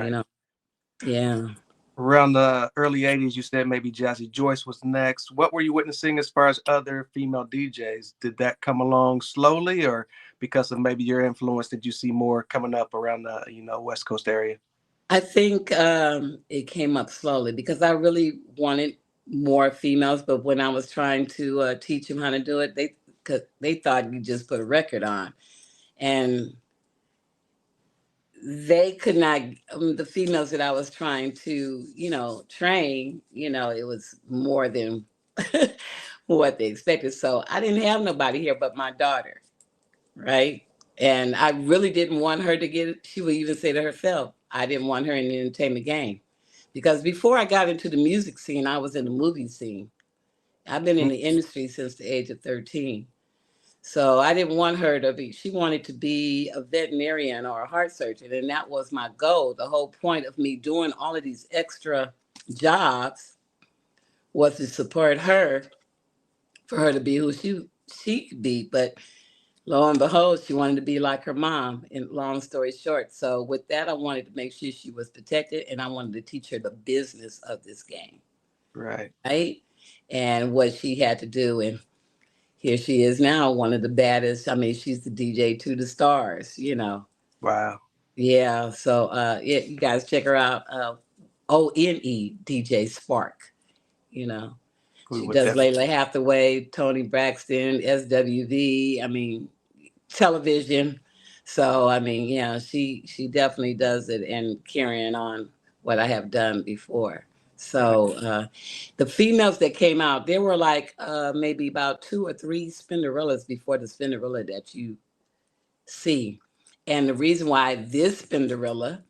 you Right. know. Yeah. Around the early 80's, you said maybe Jazzy Joyce was next. What were you witnessing as far as other female DJs? Did that come along slowly, or because of maybe your influence, did you see more coming up around the, West Coast area? I think it came up slowly because I really wanted more females, but when I was trying to teach them how to do it, cause they thought you just put a record on, and they could not. The females that I was trying to, train, it was more than what they expected. So I didn't have nobody here but my daughter, right? And I really didn't want her to get it. She would even say to herself, I didn't want her in the entertainment game. Because before I got into the music scene, I was in the movie scene. I've been in Mm. the industry since the age of 13. So I didn't want her to be, she wanted to be a veterinarian or a heart surgeon. And that was my goal. The whole point of me doing all of these extra jobs was to support her, for her to be who she could be. But lo and behold, she wanted to be like her mom. And long story short, so with that, I wanted to make sure she was protected, and I wanted to teach her the business of this game, Right. right? And what she had to do. And here she is now, one of the baddest. I mean, she's the DJ to the stars. Wow. Yeah. So, yeah, you guys check her out. ONE DJ Spark. You know, We she would does definitely. Layla Hathaway, Tony Braxton, SWV. I mean, television. So I mean, yeah, she definitely does it and carrying on what I have done before. Right. So the females that came out, there were like maybe about two or three Spinderellas before the Spinderella that you see. And the reason why this Spinderella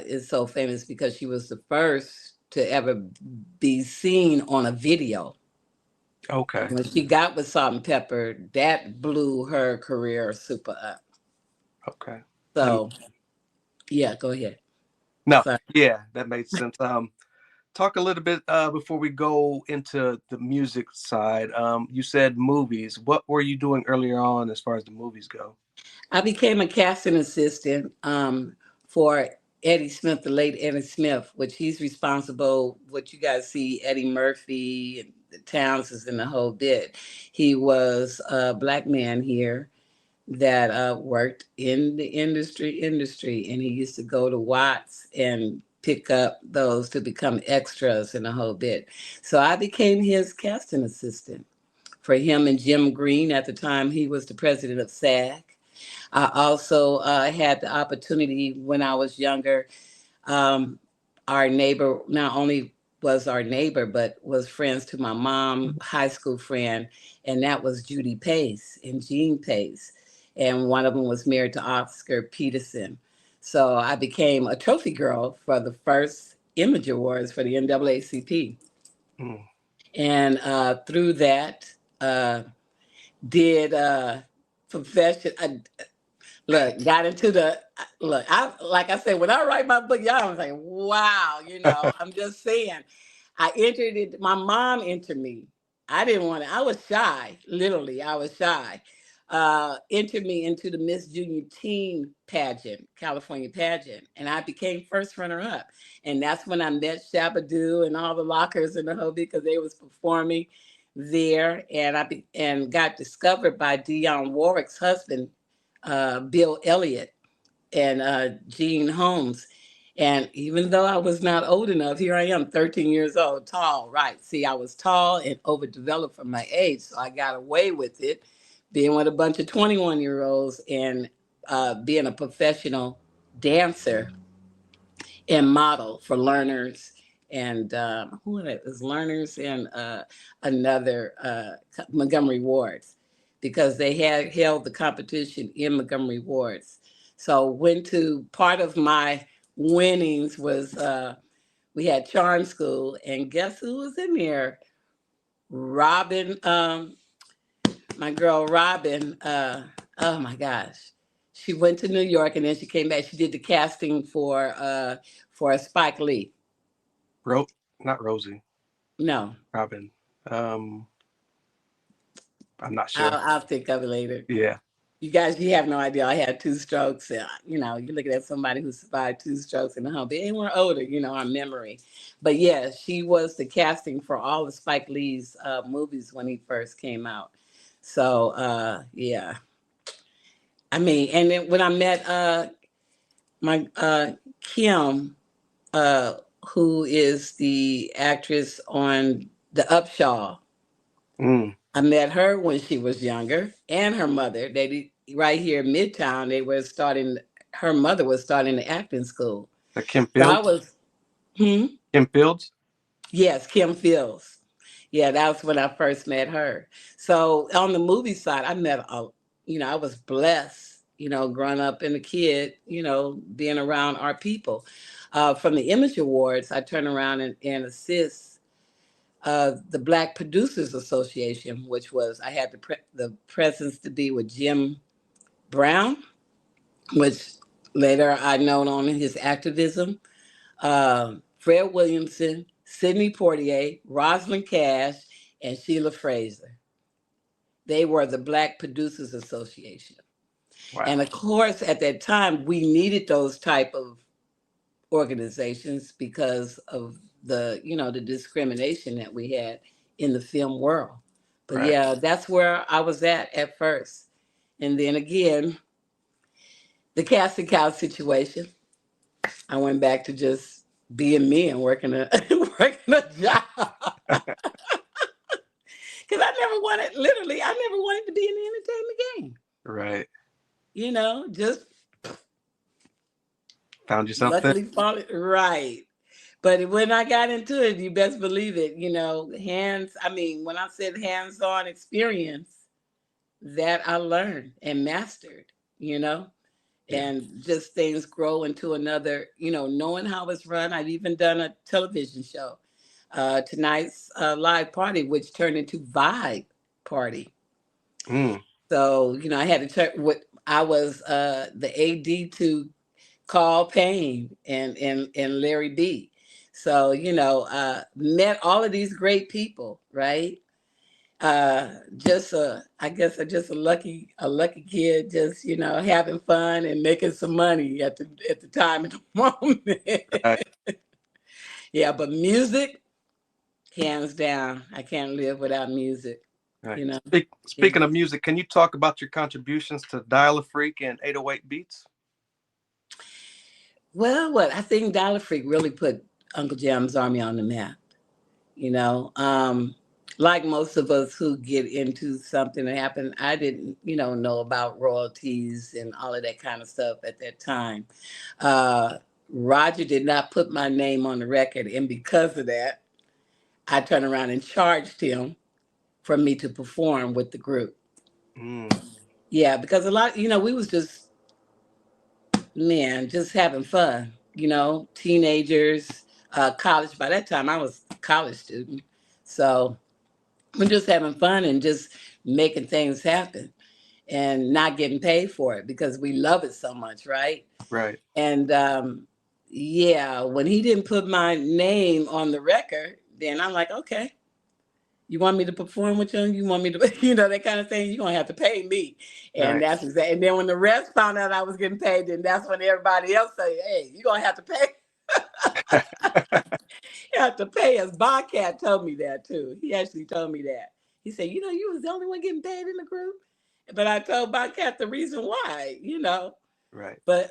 is so famous because she was the first to ever be seen on a video. Okay. When she got with Salt and Pepper, that blew her career super up. Okay. That So yeah, go ahead. No, Sorry. yeah, that made sense. Talk a little bit before we go into the music side. You said movies. What were you doing earlier on as far as the movies go? I became a casting assistant for Eddie Smith, the late Eddie Smith, which he's responsible. What you guys see, Eddie Murphy and the Townsends and the whole bit. He was a black man here that worked in the industry, and he used to go to Watts and pick up those to become extras and the whole bit. So I became his casting assistant for him and Jim Green at the time. He was the president of SAG. I also had the opportunity when I was younger. Um, our neighbor not only was our neighbor, but was friends to my mom, high school friend, and that was Judy Pace and Jean Pace. And one of them was married to Oscar Peterson. So I became a trophy girl for the first Image Awards for the NAACP. Mm. And through that, uh, did profession. Look, got into the look. I like I said when I write my book, y'all was like, wow, I'm just saying. I entered it. My mom entered me. I didn't want to. I was shy. Literally, I was shy. Entered me into the Miss Junior Teen pageant, California pageant, and I became first runner up. And that's when I met Shabadoo and all the lockers in the whole because they was performing there, and and got discovered by Dionne Warwick's husband, Bill Elliott and Gene Holmes. And even though I was not old enough, here I am, 13 years old, tall, right? See, I was tall and overdeveloped for my age, so I got away with it, being with a bunch of 21-year-olds and being a professional dancer and model for Learners and who is Learners and another Montgomery Wards because they had held the competition in Montgomery Wards. So went to part of my winnings was we had charm school and guess who was in there? Robin, my girl Robin. Oh my gosh, she went to New York and then she came back. She did the casting for Spike Lee. Ro- Not Rosie. No, Robin. Um, I'm not I'll, sure. I'll think of it later. Yeah. you have no idea. I had 2 strokes. You're looking at somebody who survived 2 strokes in the home, and we're older. Our memory. But yeah, she was the casting for all of Spike Lee's movies when he first came out. So yeah, I mean, and then when I met my Kim, uh, who is the actress on The Upshaw. Mm. I met her when she was younger, and her mother. Right here in Midtown. They were starting. Her mother was starting the acting school. Kim So I Fields. was, hmm? Kim Fields. Yes, Kim Fields. Yeah, that was when I first met her. So on the movie side, I was blessed. Growing up and a kid. Being around our people. From the Image Awards, I turn around and assist the Black Producers Association, which was I had the presence to be with Jim Brown, which later I known on his activism, Fred Williamson, Sidney Poitier, Rosalind Cash, and Sheila Fraser. They were the Black Producers Association. And Wow. of course, at that time, we needed those type of organizations because of the discrimination that we had in the film world. But Right. yeah, that's where I was at first. And then again, the casting couch situation. I went back to just being me and working a working a job. Because I never wanted to be in the entertainment game. Right. Just Found you something. luckily found it right. But when I got into it, you best believe it, when I said hands on experience, that I learned and mastered, you know, Yeah. and just things grow into another, knowing how it's run. I've even done a television show, tonight's live party, which turned into Vibe Party. Mm. So, I had to what I was the AD to Carl Payne and Larry B. So, met all of these great people, right? Just I guess just a lucky kid, just having fun and making some money at the time and the Right. moment. Yeah, but music, hands down, I can't live without music. Right. You know, yeah. Speaking of music, can you talk about your contributions to Dial a Freak and 808 Beats? Well, what I think Dollar Freak really put Uncle Jam's Army on the map. You know, like most of us who get into something that happened, I didn't, know about royalties and all of that kind of stuff at that time. Uh, Roger did not put my name on the record, and because of that, I turned around and charged him for me to perform with the group. Mm. Yeah, because a lot, we was just having fun, teenagers, college. By that time, I was a college student. So we're just having fun and just making things happen and not getting paid for it because we love it so much, right? Right. And yeah, when he didn't put my name on the record, then I'm like, okay, you want me to perform with you? You want me to, that kind of thing? You're going to have to pay me. And Right. that's exactly. And then when the rest found out I was getting paid, then that's when everybody else say, hey, you're going to have to pay. You have to pay us. Bobcat told me that too. He actually told me that. He said, you was the only one getting paid in the group. But I told Bobcat the reason why. Right. But,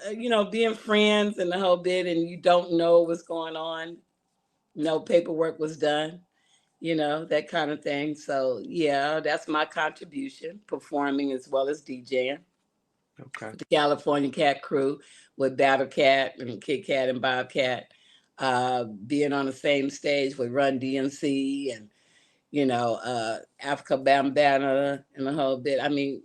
being friends and the whole bit and you don't know what's going on. No paperwork was done, that kind of thing. So, yeah, that's my contribution, performing as well as DJing Okay. with the California Cat crew with Battle Cat and Kit Kat and Bobcat, being on the same stage with Run DMC and, Africa Bambana and the whole bit. I mean,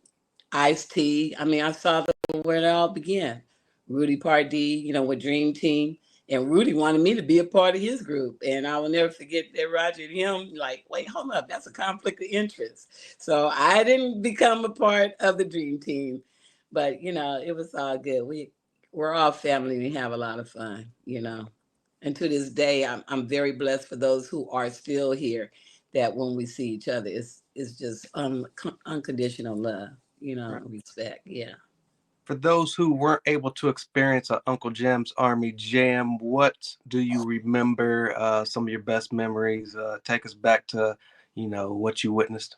Ice T. I mean, I saw where it all began. Rudy Pardee, with Dream Team. And Rudy wanted me to be a part of his group. And I will never forget that Roger and him, like, wait, hold up, that's a conflict of interest. So I didn't become a part of the Dream Team. But, it was all good. We're all family. We have a lot of fun. And to this day, I'm very blessed for those who are still here that when we see each other, it's just unconditional love. Right. respect. Yeah. For those who weren't able to experience a Uncle Jam's Army Jam, what do you remember? Some of your best memories. Take us back to, what you witnessed.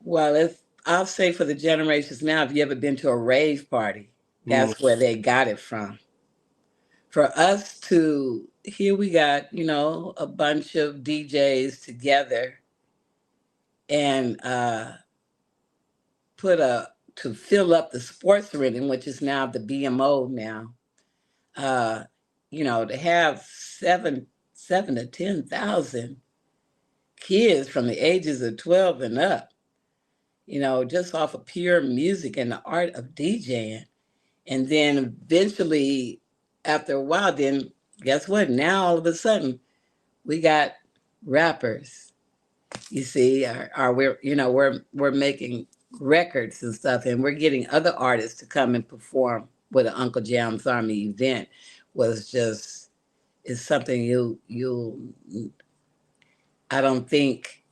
Well, if I'll say for the generations now, if you ever been to a rave party, Mm, that's where they got it from. For us to here we got, a bunch of DJs together and put a to fill up the sports arena, which is now the BMO now. Uh, to have seven to 10,000 kids from the ages of 12 and up, just off of pure music and the art of DJing. And then eventually, after a while, then guess what? Now all of a sudden, we got rappers. You see, we're making records and stuff, and we're getting other artists to come and perform with an Uncle Jam's Army event. Was just is something you I don't think.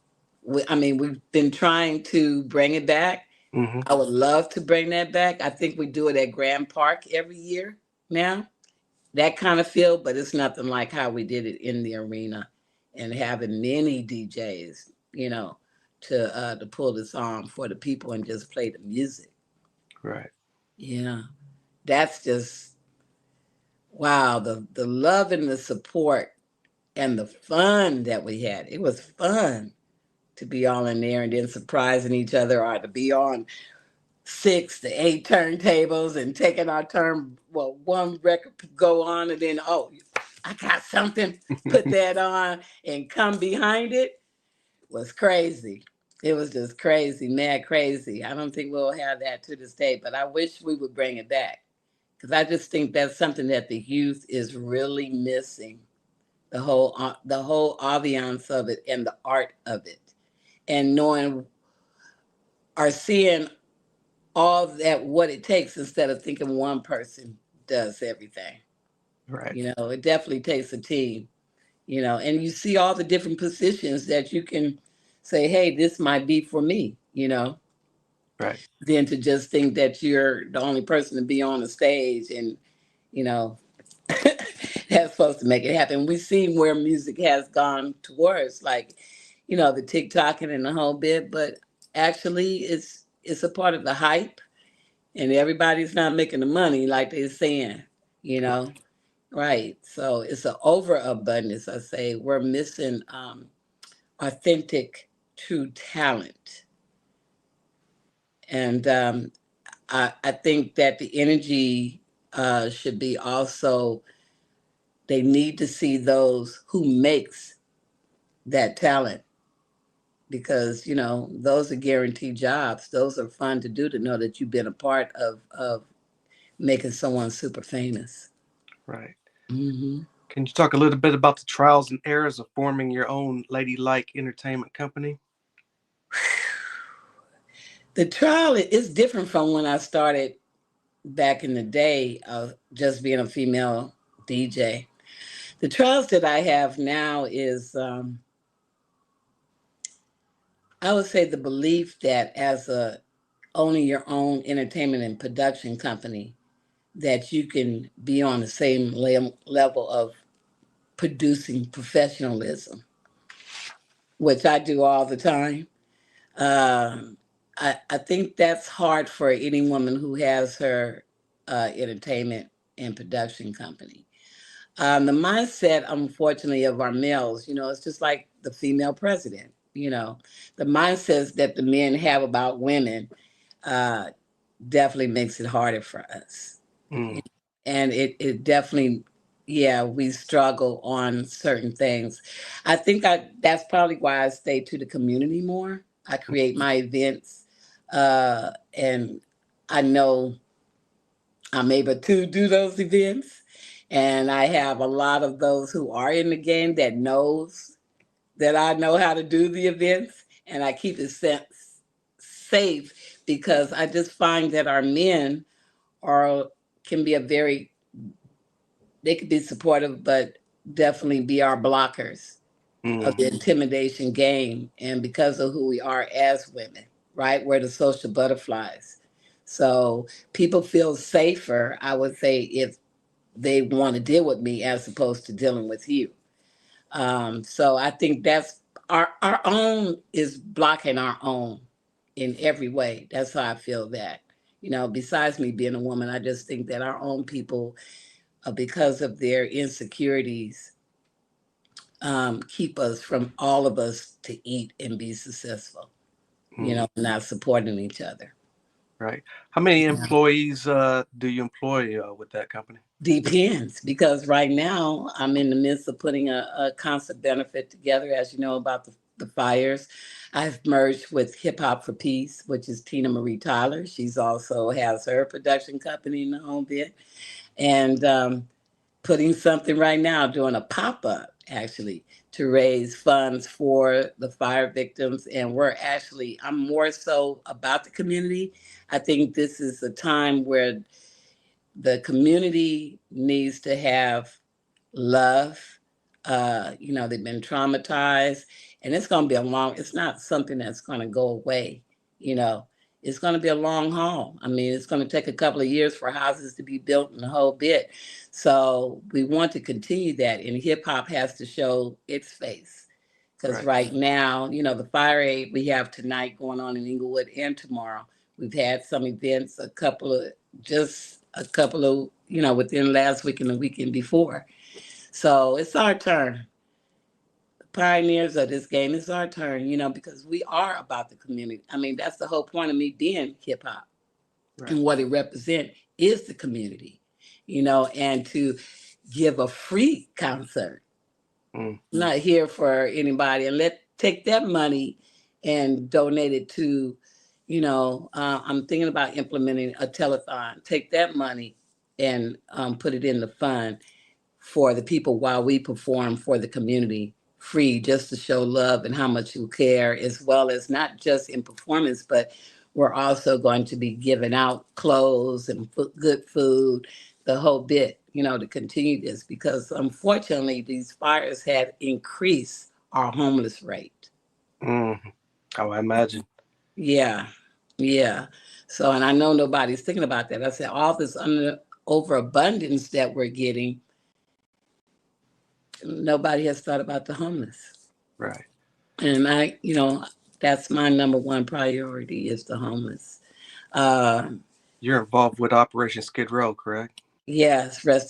I mean, we've been trying to bring it back. hmm I would love to bring that back. I think we do it at Grand Park every year now. That kind of feel, but it's nothing like how we did it in the arena and having many DJs, to pull the song for the people and just play the music. Right. Yeah. That's just wow, the love and the support and the fun that we had. It was fun to be all in there and then surprising each other or to be on 6 to 8 turntables and taking our turn. Well, one record could go on and then, oh, I got something, put that on and come behind it was crazy. It was just crazy, mad crazy. I don't think we'll have that to this day, but I wish we would bring it back because I just think that's something that the youth is really missing. The whole ambiance of it and the art of it, and knowing or seeing all that what it takes instead of thinking one person does everything. Right. It definitely takes a team, and you see all the different positions that you can say, hey, this might be for me, Right. than to just think that you're the only person to be on the stage and, you know, that's supposed to make it happen. We've seen where music has gone towards, like, the TikToking and the whole bit, but actually it's a part of the hype and everybody's not making the money like they're saying, you know. Right. So it's an overabundance. I say we're missing authentic, true talent, and I think that the energy should be also. They need to see those who makes that talent because those are guaranteed jobs. Those are fun to do to know that you've been a part of making someone super famous. Right. Hmm. Can you talk a little bit about the trials and errors of forming your own ladylike entertainment company? The trial is different from when I started back in the day of just being a female DJ. The trials that I have now is, I would say, the belief that as a owning your own entertainment and production company, that you can be on the same level of producing professionalism, which I do all the time. Um, I think that's hard for any woman who has her entertainment and production company. The mindset, unfortunately, of our males, it's just like the female president. The mindsets that the men have about women uh, definitely makes it harder for us. Mm, And it definitely, yeah, we struggle on certain things. I think that's probably why I stay to the community more. I create my events, and I know I'm able to do those events. And I have a lot of those who are in the game that knows that I know how to do the events, and I keep it safe because I just find that our men are can be a very they could be supportive, but definitely be our blockers of the hmm intimidation game, and because of who we are as women. right? We're the social butterflies. So people feel safer, I would say, if they want to deal with me as opposed to dealing with you. So I think that's our own is blocking our own in every way. That's how I feel that. Besides me being a woman, I just think that our own people, because of their insecurities, keep us from all of us to eat and be successful. Not supporting each other. Right. How many Yeah. employees do you employ with that company? Depends, because right now I'm in the midst of putting a concert benefit together, as you know about the fires. I've merged with Hip Hop for Peace, which is Tina Marie Tyler. She's also has her production company in the home bit, and putting something right now, doing a pop up actually to raise funds for the fire victims. And I'm more so about the community. I think this is a time where the community needs to have love. They've been traumatized, and it's not something that's going to go away. You know, it's going to be a long haul. I mean, it's going to take a couple of years for houses to be built and the whole bit. So we want to continue that, and hip hop has to show its face. Because Right. right now, the fire aid we have tonight going on in Inglewood and tomorrow. We've had some events, a couple of, within last week and the weekend before. So it's our turn. Pioneers of this game, it's our turn, because we are about the community. I mean, that's the whole point of me being hip hop. Right. And what it represents is the community, and to give a free concert. Mm. Not here for anybody, and take that money and donate it to, I'm thinking about implementing a telethon. Take that money and put it in the fund for the people while we perform for the community free, just to show love and how much you care, as well as not just in performance, but we're also going to be giving out clothes and good food, the whole bit, to continue this, because unfortunately these fires have increased our homeless rate. Mm. Oh, I imagine. Yeah, yeah. So, and I know nobody's thinking about that. I said all this overabundance that we're getting, nobody has thought about the homeless. Right. And that's my number one priority is the homeless. Uh, You're involved with Operation Skid Row, correct? yes, rest